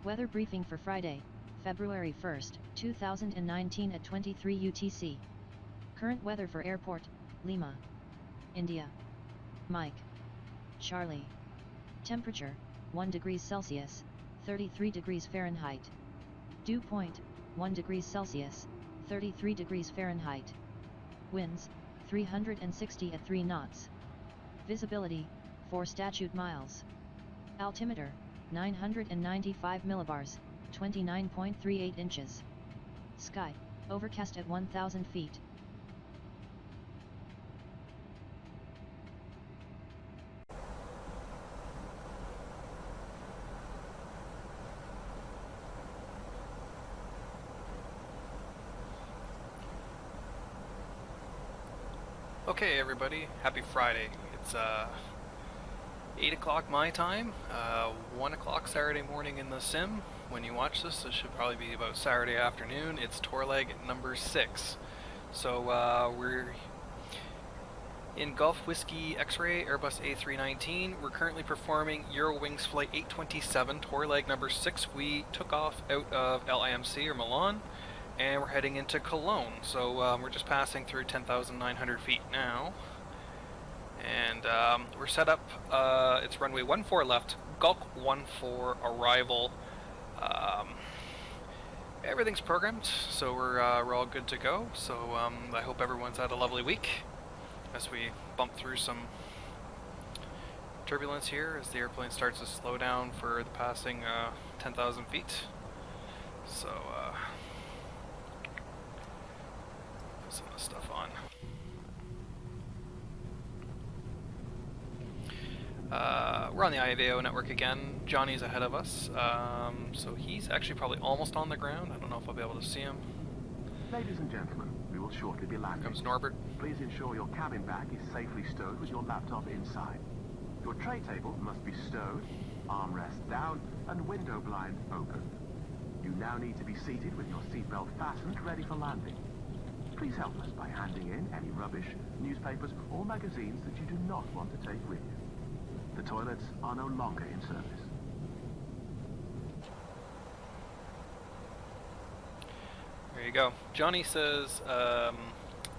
Weather briefing for Friday, February 1st, 2019 at 23 UTC. Current weather for airport, Lima, India. Mike. Charlie. Temperature, 1 degrees Celsius, 33 degrees Fahrenheit. Dew point, 1 degrees Celsius, 33 degrees Fahrenheit. Winds, 360 at 3 knots. Visibility, 4 statute miles. Altimeter, 995 millibars, 29.38 inches. Sky, overcast at 1,000 feet. Okay everybody, happy Friday. It's 8 o'clock my time, 1 o'clock Saturday morning in the sim. When you watch this, this should probably be about Saturday afternoon. It's tour leg number 6. So we're in Golf Whiskey X-Ray Airbus A319. We're currently performing Eurowings Flight 827, tour leg number 6. We took off out of LIMC or Milan, and we're heading into Cologne. So we're just passing through 10,900 feet now. And we're set up, it's runway 14 left, Gulk 14 arrival. Everything's programmed, so we're all good to go. So I hope everyone's had a lovely week as we bump through some turbulence here as the airplane starts to slow down for the passing 10,000 feet. So put some of this stuff on. We're on the IVAO network again. Johnny's ahead of us, so he's actually probably almost on the ground. I don't know if I'll be able to see him. Ladies and gentlemen, we will shortly be landing. Here comes Norbert. Please ensure your cabin bag is safely stowed with your laptop inside. Your tray table must be stowed, armrest down, and window blind open. You now need to be seated with your seatbelt fastened, ready for landing. Please help us by handing in any rubbish, newspapers, or magazines that you do not want to take with you. The toilets are no longer in service. There you go. Johnny says,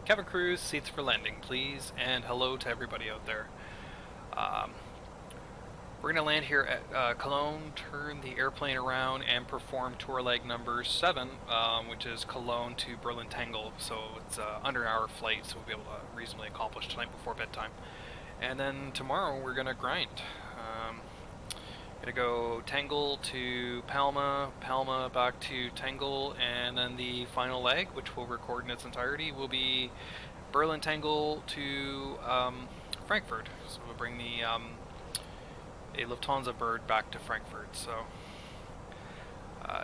Kevin Cruz, seats for landing, please, and hello to everybody out there. We're going to land here at Cologne, turn the airplane around, and perform tour leg number 7, which is Cologne to Berlin Tangle. So it's under an hour flight, so we'll be able to reasonably accomplish tonight before bedtime. And then tomorrow we're going to grind. Going to go Tangle to Palma, Palma back to Tangle, and then the final leg, which we'll record in its entirety, will be Berlin Tangle to Frankfurt. So we'll bring the a Lufthansa bird back to Frankfurt. So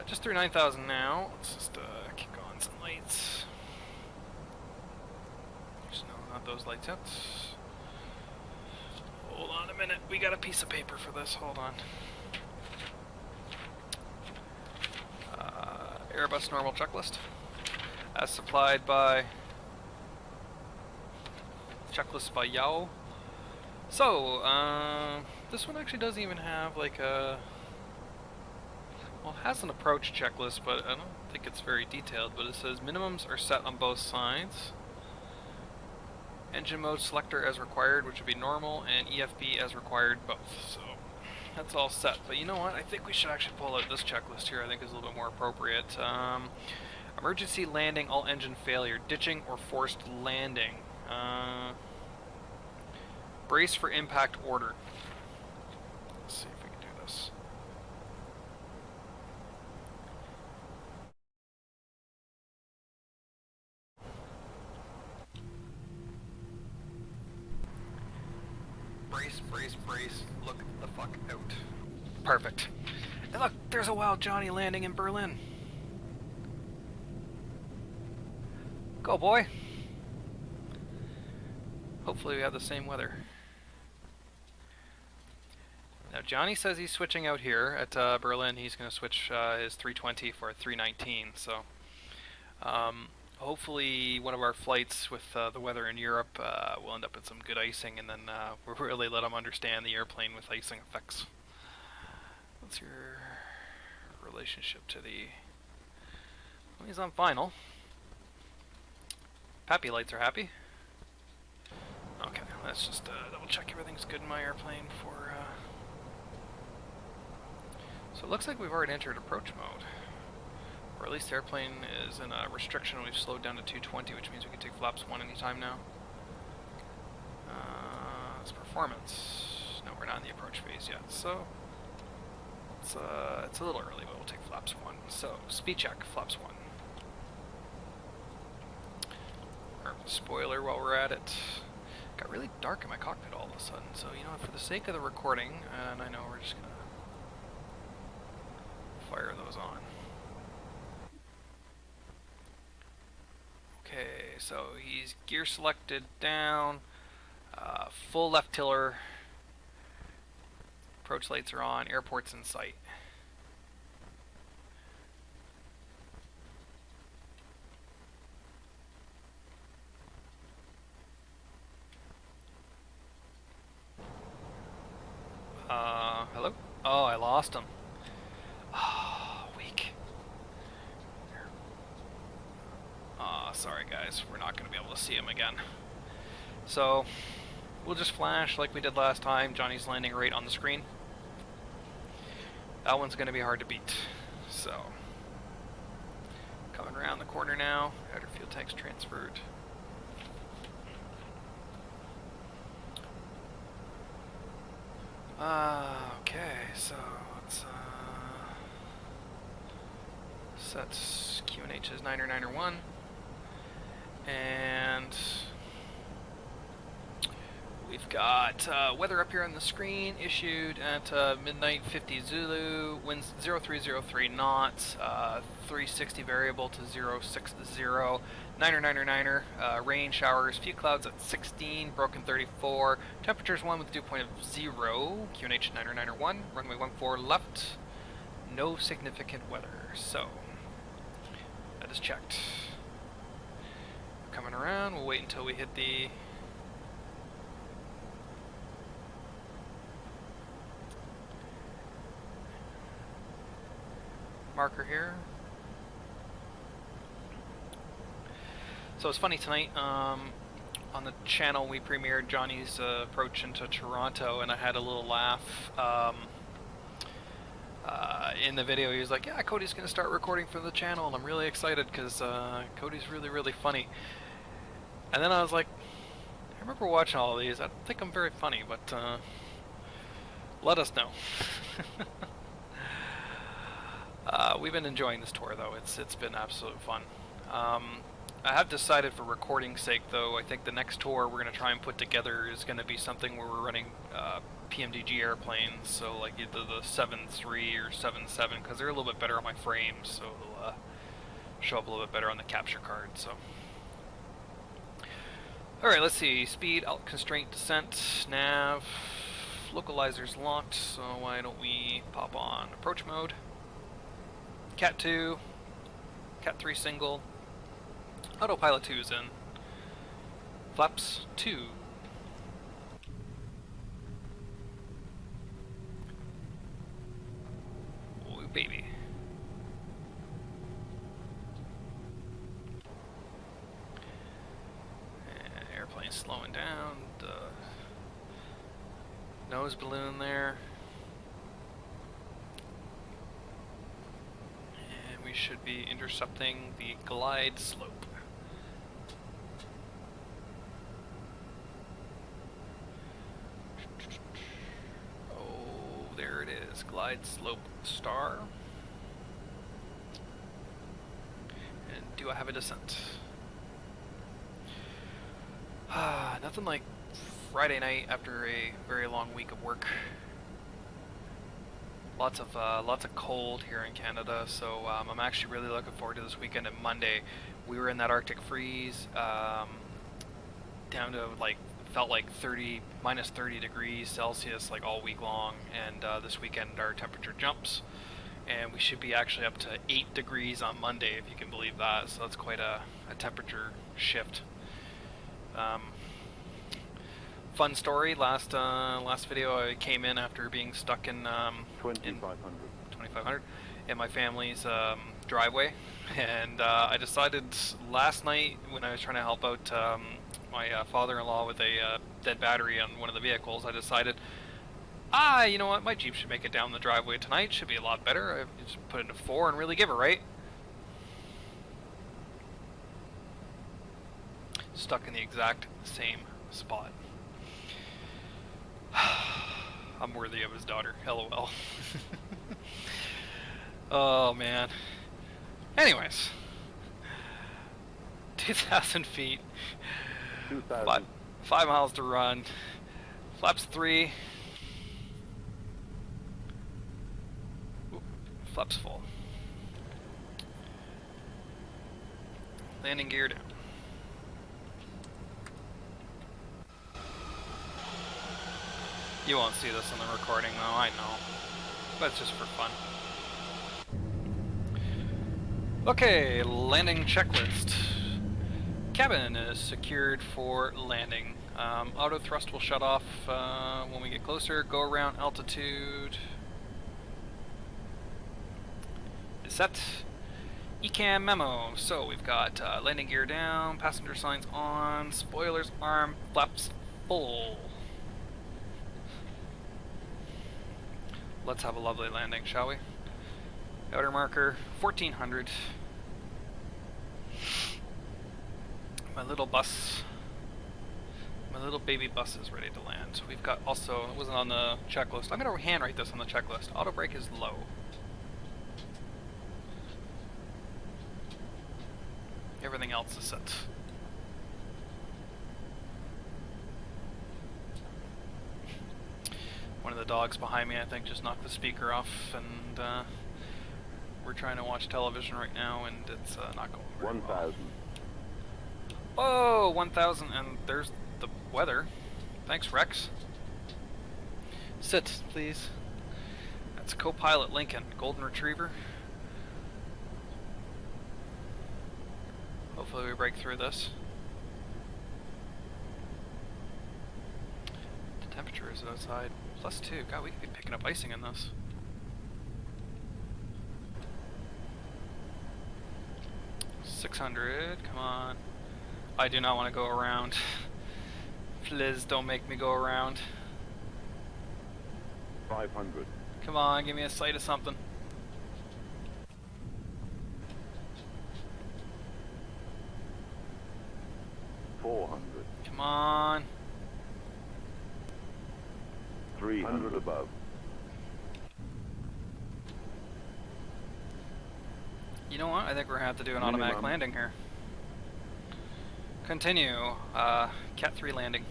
just through 9,000 now. Let's just kick on some lights. No, not those lights yet. Hold on a minute, we got a piece of paper for this, hold on. Airbus normal checklist, as supplied by checklist by IVAO. So, this one actually doesn't even have like a, well, it has an approach checklist, but I don't think it's very detailed, but it says minimums are set on both sides. Engine mode selector as required, which would be normal, and EFB as required, both. So that's all set. But you know what? I think we should actually pull out this checklist here. I think is a little bit more appropriate. Emergency landing, all engine failure, ditching or forced landing. Brace for impact order. Let's see if we can do this. Brace, brace, brace, look the fuck out. Perfect. And look, there's a Wild Johnny landing in Berlin. Go, boy. Hopefully we have the same weather. Now Johnny says he's switching out here at Berlin. He's going to switch his 320 for a 319, so hopefully one of our flights with the weather in Europe will end up in some good icing, and then we'll really let them understand the airplane with icing effects. What's your relationship to the... Well, he's on final. Pappy lights are happy. Okay, let's just double check everything's good in my airplane before... So it looks like we've already entered approach mode. Or at least the airplane is in a restriction. We've slowed down to 220, which means we can take flaps 1 anytime now. It's performance. No, we're not in the approach phase yet, so it's a little early, but we'll take flaps 1. So speed check, flaps 1. Spoiler while we're at it. Got really dark in my cockpit all of a sudden, so you know, for the sake of the recording, and I know we're just gonna fire those on. Okay, so he's gear selected down, full left tiller, approach lights are on, airport's in sight. Hello? Oh, I lost him. Oh, weak. Oh, sorry guys, we're not going to be able to see him again. So, we'll just flash like we did last time. Johnny's landing rate on the screen. That one's going to be hard to beat. So, coming around the corner now. Outer fuel tank's transferred. Okay, so let's set QNH as 9 or 9 or 1, and we've got weather up here on the screen, issued at midnight 50 Zulu, winds 0303 knots, 360 variable to 060, 9er, 9er, 9er, rain, showers, few clouds at 16, broken 34, temperatures 1 with dew point of 0, QNH 9er, 9er 1, runway 14 left, no significant weather, so that is checked. Coming around, we'll wait until we hit the marker here. So it's funny, tonight on the channel we premiered Johnny's approach into Toronto, and I had a little laugh in the video. He was like, yeah, Cody's going to start recording for the channel, and I'm really excited because Cody's really, really funny. And then I was like, I remember watching all of these. I don't think I'm very funny, but let us know. We've been enjoying this tour, though. It's been absolute fun. I have decided, for recording's sake, though, I think the next tour we're going to try and put together is going to be something where we're running PMDG airplanes, so like either the 7.3 or 7.7, because they're a little bit better on my frames, so it'll show up a little bit better on the capture card. So, alright, let's see. Speed, alt constraint, descent, nav, localizer's locked, so why don't we pop on approach mode. Cat 2, Cat 3 single, autopilot 2 is in, flaps 2. Oh baby. And airplane slowing down, the nose balloon there. We should be intercepting the glide slope. Oh, there it is, glide slope star. And do I have a descent? Nothing like Friday night after a very long week of work. Lots of cold here in Canada, so I'm actually really looking forward to this weekend. And Monday, we were in that Arctic freeze, down to like, felt like minus 30 degrees Celsius like all week long. And this weekend our temperature jumps, and we should be actually up to 8 degrees on Monday, if you can believe that. So that's quite a temperature shift. fun story. Last video, I came in after being stuck in 2500 in my family's driveway, and I decided last night when I was trying to help out my father-in-law with a dead battery on one of the vehicles, I decided, you know what, my Jeep should make it down the driveway tonight. Should be a lot better. I just put it into 4 and really give it, right? Stuck in the exact same spot. I'm worthy of his daughter. LOL. Oh man. Anyways, 2,000 feet. 2000. 5 miles to run. Flaps 3. Ooh, flaps full. Landing gear down. You won't see this in the recording though, I know. But it's just for fun. Okay, landing checklist. Cabin is secured for landing. Auto thrust will shut off when we get closer. Go around altitude. Is set. ECAM memo. So we've got landing gear down, passenger signs on, spoilers arm, flaps full. Let's have a lovely landing, shall we? Outer marker, 1400. My little bus, my little baby bus is ready to land. We've got also, it wasn't on the checklist. I'm going to handwrite this on the checklist. Auto brake is low. Everything else is set. One of the dogs behind me, I think, just knocked the speaker off, and we're trying to watch television right now, and it's not going very 1000. well. Oh, 1,000, and there's the weather. Thanks, Rex. Sit, please. That's co-pilot Lincoln, golden retriever. Hopefully we break through this. The temperature is outside +2. God, we could be picking up icing in this. $600, come on. I do not want to go around. Please don't make me go around. 500. Come on, give me a sight of something. 400. Come on. 300 above. You know what? I think we're gonna have to do an automatic landing here. Continue. Cat 3 landing.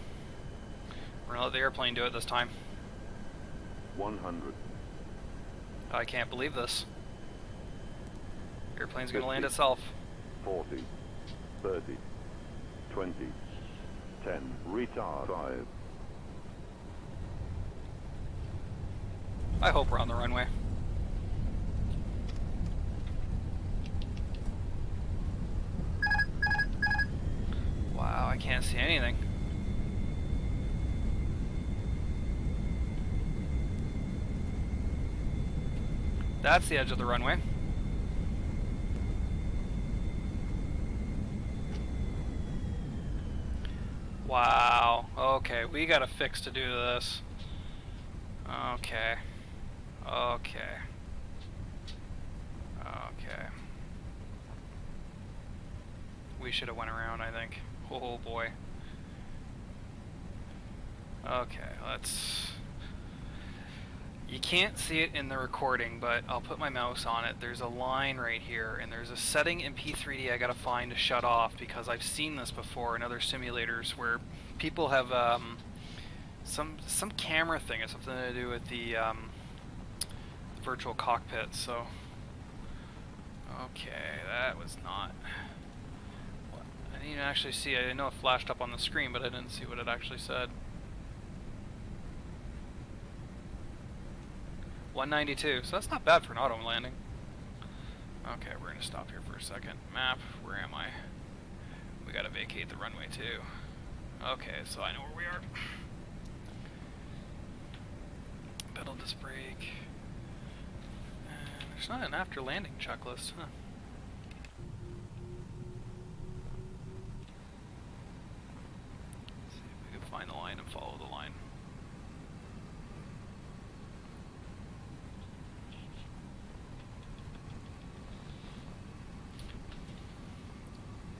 We're gonna let the airplane do it this time. 100. I can't believe this. Airplane's gonna 50. land itself. 40. 30. 20. 10. Retard. 5. I hope we're on the runway. Wow, I can't see anything. That's the edge of the runway. Wow. Okay, we got a fix to do this. Okay. Okay. Okay. We should have went around, I think. Oh boy. Okay, let's... You can't see it in the recording, but I'll put my mouse on it. There's a line right here, and there's a setting in P3D I gotta find to shut off, because I've seen this before in other simulators where people have some camera thing. It's something to do with the virtual cockpit. So, okay, that was not. I didn't actually see it. I know it flashed up on the screen, but I didn't see what it actually said. 192, so that's not bad for an auto landing. Okay, we're gonna stop here for a second. Map, where am I? We gotta vacate the runway too. Okay, so I know where we are. pedal disc brake. There's not an after landing checklist, huh? Let's see if we can find the line and follow the line.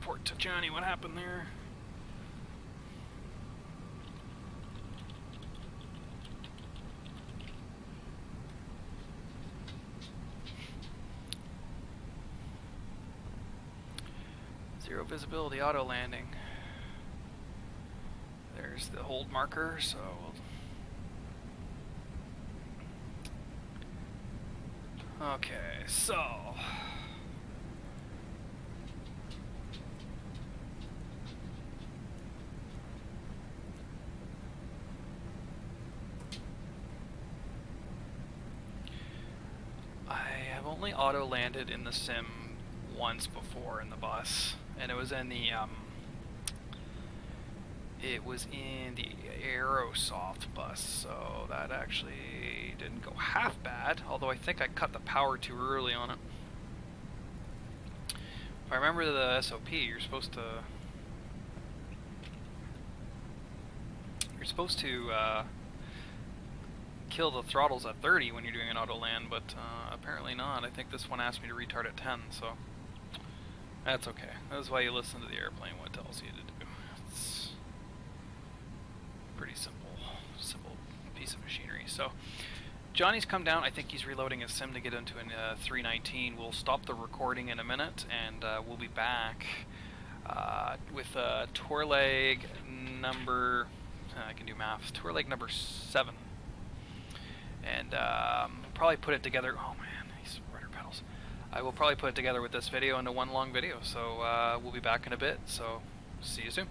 Report to Johnny, what happened there? Zero visibility auto landing. There's the hold marker, so okay, so I have only auto landed in the sim once before in the bus, and it was in the Aerosoft bus, so that actually didn't go half bad, although I think I cut the power too early on it. If I remember the SOP, you're supposed to kill the throttles at 30 when you're doing an auto land, but apparently not. I think this one asked me to retard at 10, so that's okay. That's why you listen to the airplane, what it tells you to do. It's pretty simple piece of machinery. So Johnny's come down. I think he's reloading his sim to get into a 319. We'll stop the recording in a minute, and we'll be back with tour leg number, I can do math, tour leg number 7. And probably put it together, oh man, these rudder pedals. I will probably put it together with this video into one long video, so we'll be back in a bit, so see you soon.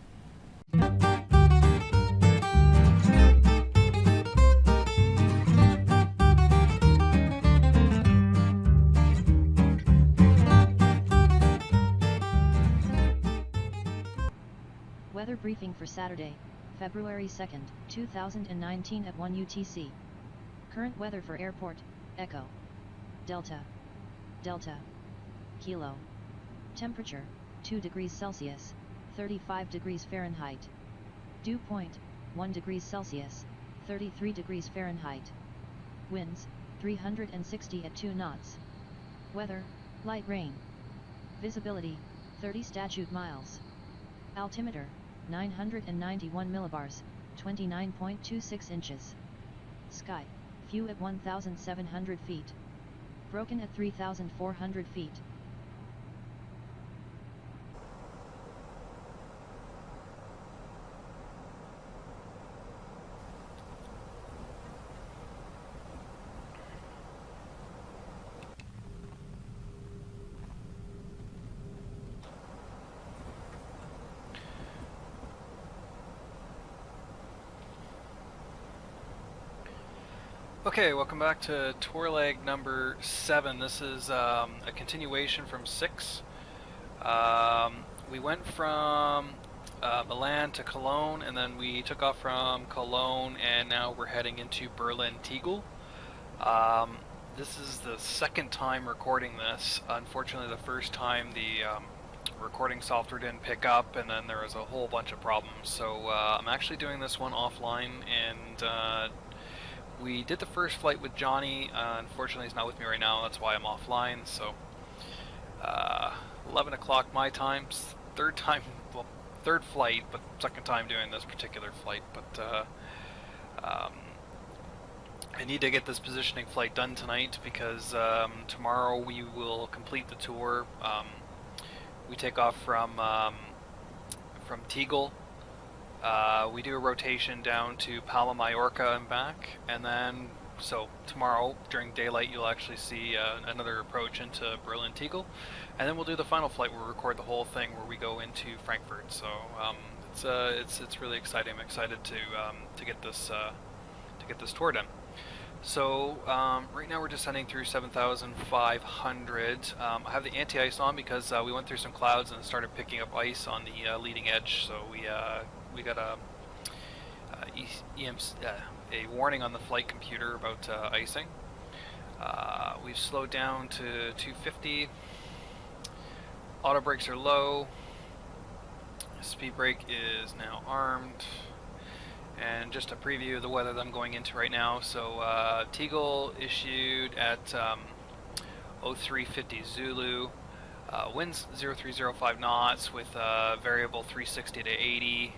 Weather briefing for Saturday, February 2nd, 2019 at 1 UTC. Current weather for airport, Echo, Delta, Delta, Kilo. Temperature, 2 degrees Celsius, 35 degrees Fahrenheit. Dew point, 1 degrees Celsius, 33 degrees Fahrenheit. Winds, 360 at 2 knots. Weather, light rain. Visibility, 30 statute miles. Altimeter, 991 millibars, 29.26 inches. Sky, few at 1,700 feet. Broken at 3,400 feet. Okay, welcome back to tour leg number 7. This is a continuation from 6. We went from Milan to Cologne, and then we took off from Cologne, and now we're heading into Berlin-Tegel. This is the second time recording this. Unfortunately, the first time the recording software didn't pick up, and then there was a whole bunch of problems. So I'm actually doing this one offline, and we did the first flight with Johnny. Unfortunately, he's not with me right now. That's why I'm offline. So 11 o'clock my time. Third flight, but second time doing this particular flight. But I need to get this positioning flight done tonight, because tomorrow we will complete the tour. We take off from Tegel. We do a rotation down to Palma, Mallorca and back, and then so tomorrow during daylight you'll actually see another approach into Berlin-Tegel, and then we'll do the final flight. We'll record the whole thing where we go into Frankfurt. So it's really exciting. I'm excited to get this tour done. So right now we're just heading through 7,500. I have the anti-ice on because we went through some clouds and it started picking up ice on the leading edge. So we got a a warning on the flight computer about icing. We've slowed down to 250. Auto brakes are low. Speed brake is now armed. And just a preview of the weather that I'm going into right now. So Teagle issued at 0350 Zulu. Winds 0305 knots with variable 360 to 80.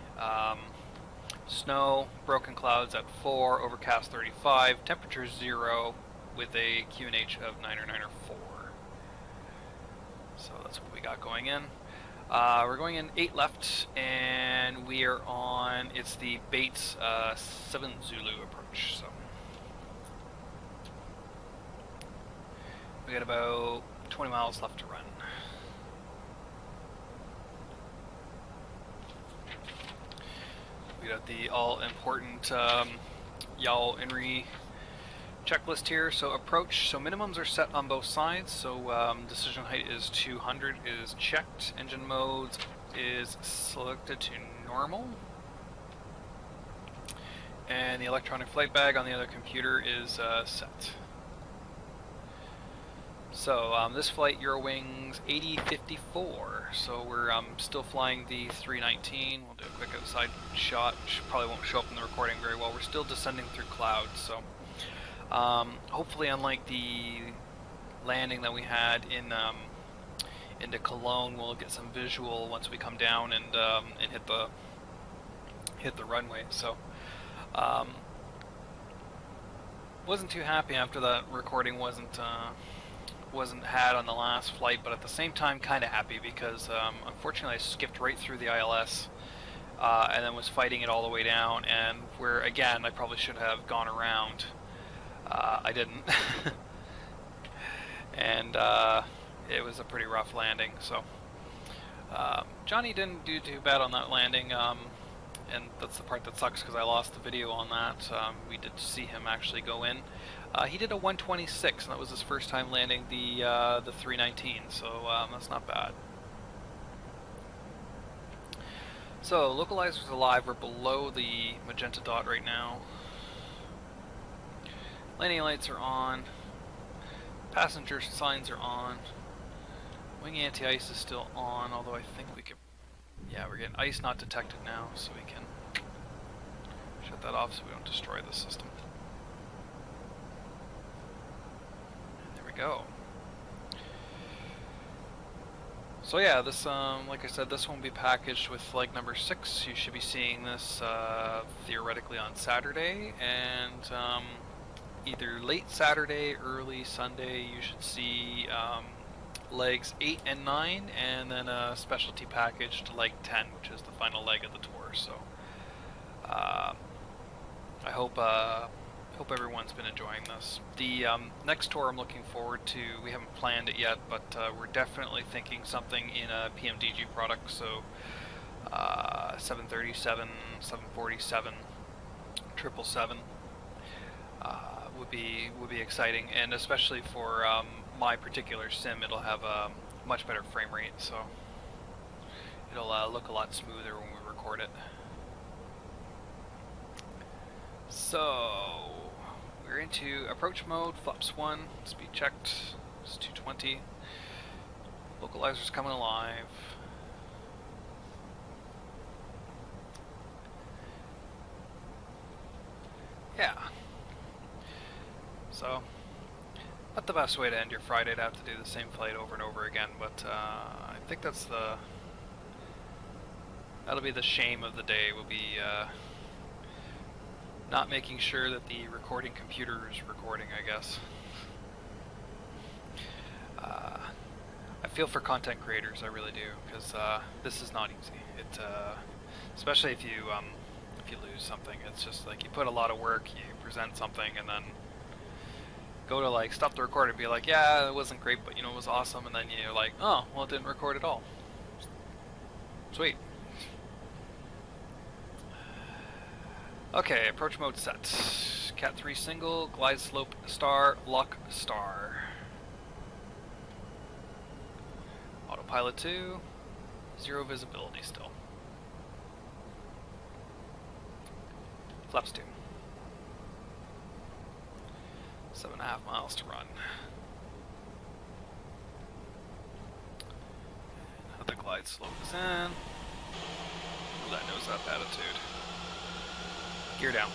Snow, broken clouds at 4, overcast 35, temperature 0 with a QNH of 9 or 9 or 4. So that's what we got going in. We're going in 8 left, and we are on, it's the Bates 7 Zulu approach. So we got about 20 miles left to run. We got the all-important YAL INRI checklist here. So approach, so minimums are set on both sides. So decision height is 200 is checked. Engine modes is selected to normal. And the electronic flight bag on the other computer is set. So this flight, Eurowings 8054. So we're still flying the 319. We'll do a quick outside shot. Probably won't show up in the recording very well. We're still descending through clouds. So hopefully, unlike the landing that we had in into Cologne, we'll get some visual once we come down and hit the runway. So wasn't too happy after that recording wasn't had on the last flight, but at the same time kind of happy because unfortunately I skipped right through the ILS and then was fighting it all the way down, and where again I probably should have gone around. I didn't. And it was a pretty rough landing, so Johnny didn't do too bad on that landing, and that's the part that sucks because I lost the video on that. We did see him actually go in. He did a 126, and that was his first time landing the 319, so that's not bad. So localizers alive, we're below the magenta dot right now. Landing lights are on. Passenger signs are on. Wing anti-ice is still on, although I think we could... Yeah, we're getting ice not detected now, so we can shut that off so we don't destroy the system. And there we go. So yeah, this, like I said, this won't be packaged with flight number 6. You should be seeing this theoretically on Saturday, and either late Saturday, early Sunday, you should see legs 8 and 9, and then a specialty package to leg 10, which is the final leg of the tour. So I hope everyone's been enjoying this. The next tour I'm looking forward to, we haven't planned it yet, but we're definitely thinking something in a PMDG product, so 737, 747, 777 would be exciting, and especially for my particular sim, it'll have a much better frame rate, so it'll look a lot smoother when we record it. So we're into approach mode, flaps 1, speed checked, it's 220. Localizer's coming alive. Yeah. So, not the best way to end your Friday to have to do the same flight over and over again, but I think that'll be the shame of the day, will be not making sure that the recording computer is recording, I guess. I feel for content creators, I really do, because this is not easy. Especially if you lose something, it's just like you put a lot of work, you present something, and then go to like stop the record and be like, yeah, it wasn't great, but you know, it was awesome, and then you're like, oh, well, it didn't record at all. Sweet. Okay, approach mode set. Cat 3 single, glide slope star, lock star. Autopilot 2, 0 visibility still. Flaps 2. 7.5 miles to run. Let the glide slope is in. That nose up attitude. Gear down.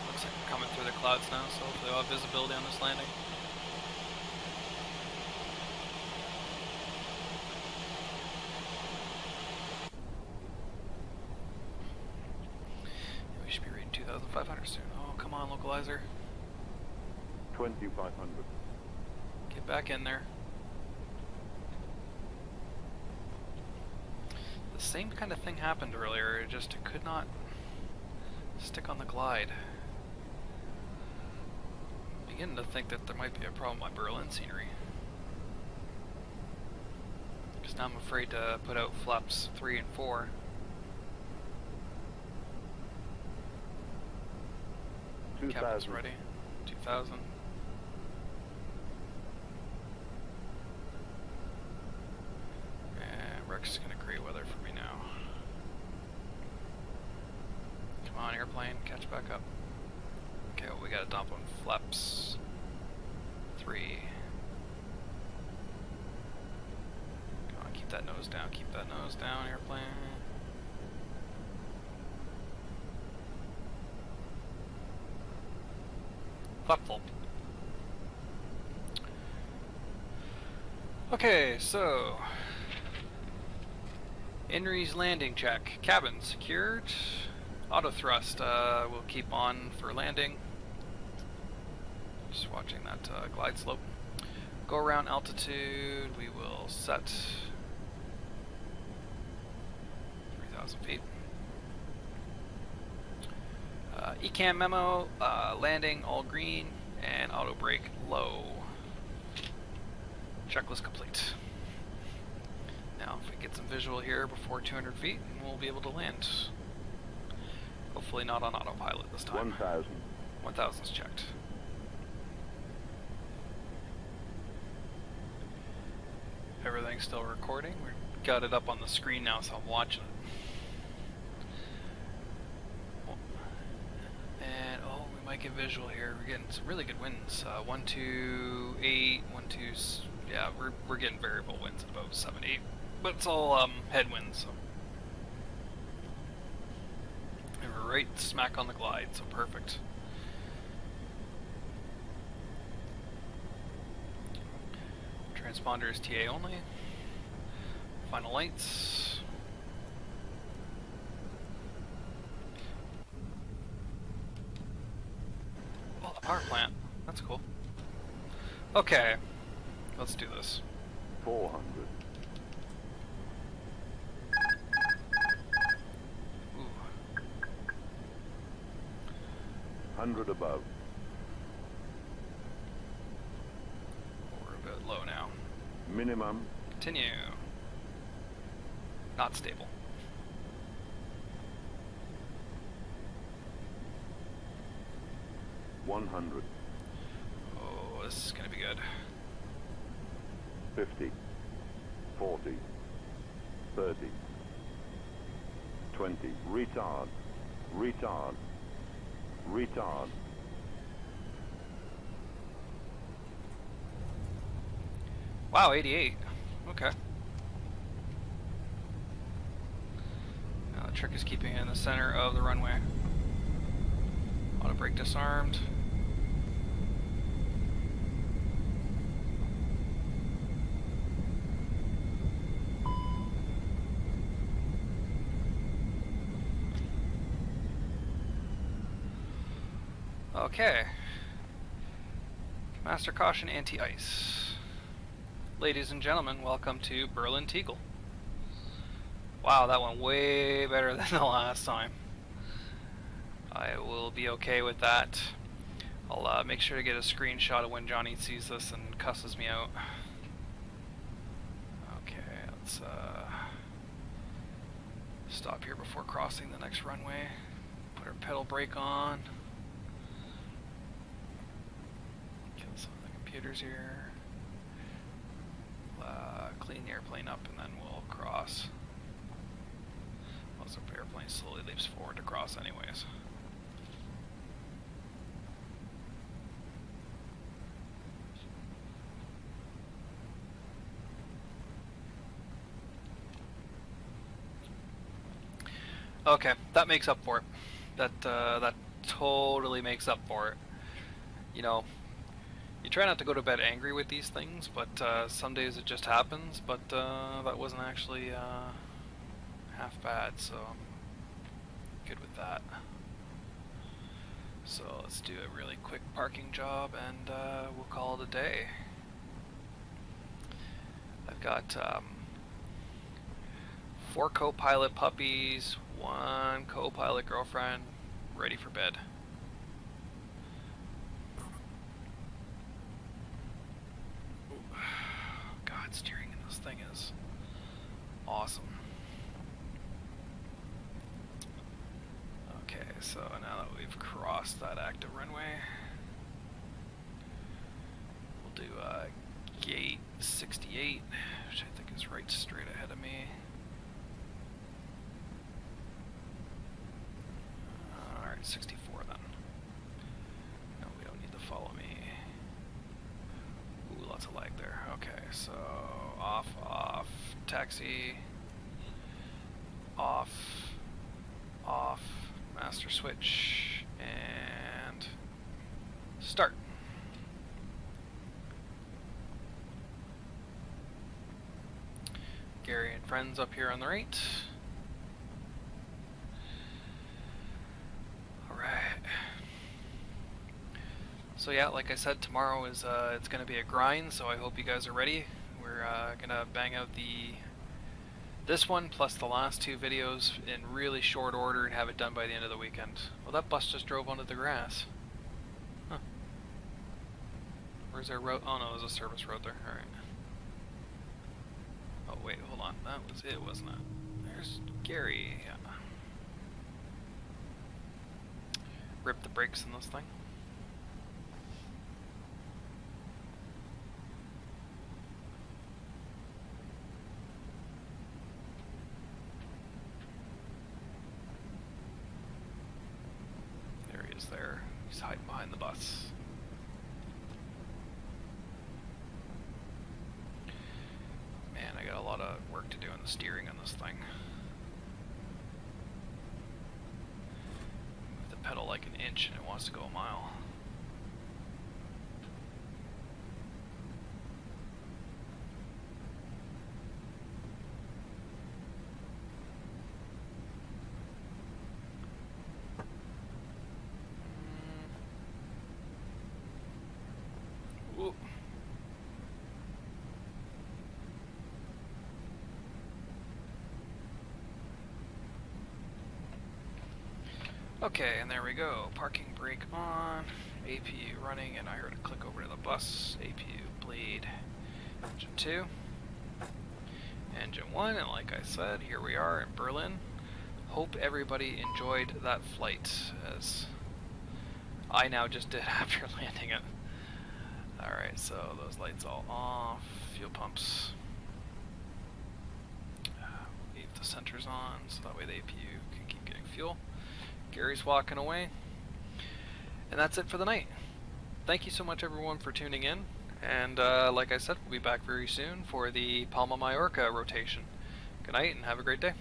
Looks like we're coming through the clouds now, so hopefully we'll have visibility on this landing. We should be reading 2,500 soon. Oh, come on, localizer. 2,500. Get back in there. The same kind of thing happened earlier, it could not stick on the glide. I'm beginning to think that there might be a problem with my Berlin scenery. Because now I'm afraid to put out flaps 3 and 4. Cabin's ready. 2,000. Rex is gonna create weather for me now. Come on, airplane, catch back up. Okay, well, we gotta dump on flaps 3. Come on, keep that nose down, airplane. Flap full. Okay, so Henry's landing check. Cabin secured. Auto thrust we'll keep on for landing. Just watching that glide slope. Go around altitude. We will set 3,000 feet. ECAM memo. Landing all green and auto brake low. Checklist complete. Now, if we get some visual here before 200 feet, we'll be able to land. Hopefully not on autopilot this time. 1,000. 1,000's checked. Everything's still recording. We've got it up on the screen now, so I'm watching it. And, oh, we might get visual here. We're getting some really good winds. 128, 12, yeah, we're getting variable winds at about 7, 8. But it's all headwinds, so. And we're right smack on the glide, so perfect. Transponder is TA only. Final lights. Oh, the power plant. That's cool. Okay, let's do this. 400. 100 above. We're a bit low now. Minimum. Continue. Not stable. $100. Oh, this is gonna be good. 50. 40. 30. 20. Retard. Retard. Retard. Wow, 88. Okay. Now the trick is keeping it in the center of the runway. Auto brake disarmed. Okay. Master caution anti-ice. Ladies and gentlemen, welcome to Berlin Tegel. Wow, that went way better than the last time. I will be okay with that. I'll make sure to get a screenshot of when Johnny sees this and cusses me out. Okay, let's stop here before crossing the next runway. Put our pedal brake on. Kill some of the computers here. clean the airplane up and then we'll cross. Once the airplane slowly leaps forward to cross anyways. Okay, that makes up for it. That totally makes up for it. You know, you try not to go to bed angry with these things, but some days it just happens, but that wasn't actually half bad, so I'm good with that. So let's do a really quick parking job and we'll call it a day. I've got 4 co-pilot puppies, 1 co-pilot girlfriend, ready for bed. Ooh. God, steering in this thing is awesome. Okay, so now that we've crossed that active runway, we'll do gate 68, which I think is right straight ahead of me. Alright, 64 then. No, we don't need to follow me. Ooh, lots of lag there. Okay, so off, off, taxi, off, off, master switch, and start. Gary and friends up here on the right. Alright. So yeah, like I said, tomorrow is it's gonna be a grind, so I hope you guys are ready. We're gonna bang out this one plus the last 2 videos in really short order and have it done by the end of the weekend. Well, that bus just drove onto the grass. Huh. Where's our road? Oh no, there's a service road there. Alright. Oh wait, hold on. That was it, wasn't it? There's Gary. Yeah. Rip the brakes in this thing. There he is there. He's hiding behind the bus. Man, I got a lot of work to do on the steering on this thing. Move the pedal like an inch and it wants to go a mile. Ooh. Okay, and there we go. Parking brake on, APU running, and I heard a click over to the bus. APU bleed. Engine 2. Engine 1, and like I said, here we are in Berlin. Hope everybody enjoyed that flight, as I now just did after landing it. Alright, so those lights all off, fuel pumps. Leave the sensors on, so that way the APU can keep getting fuel. Gary's walking away. And that's it for the night. Thank you so much everyone for tuning in. And like I said, we'll be back very soon for the Palma Mallorca rotation. Good night and have a great day.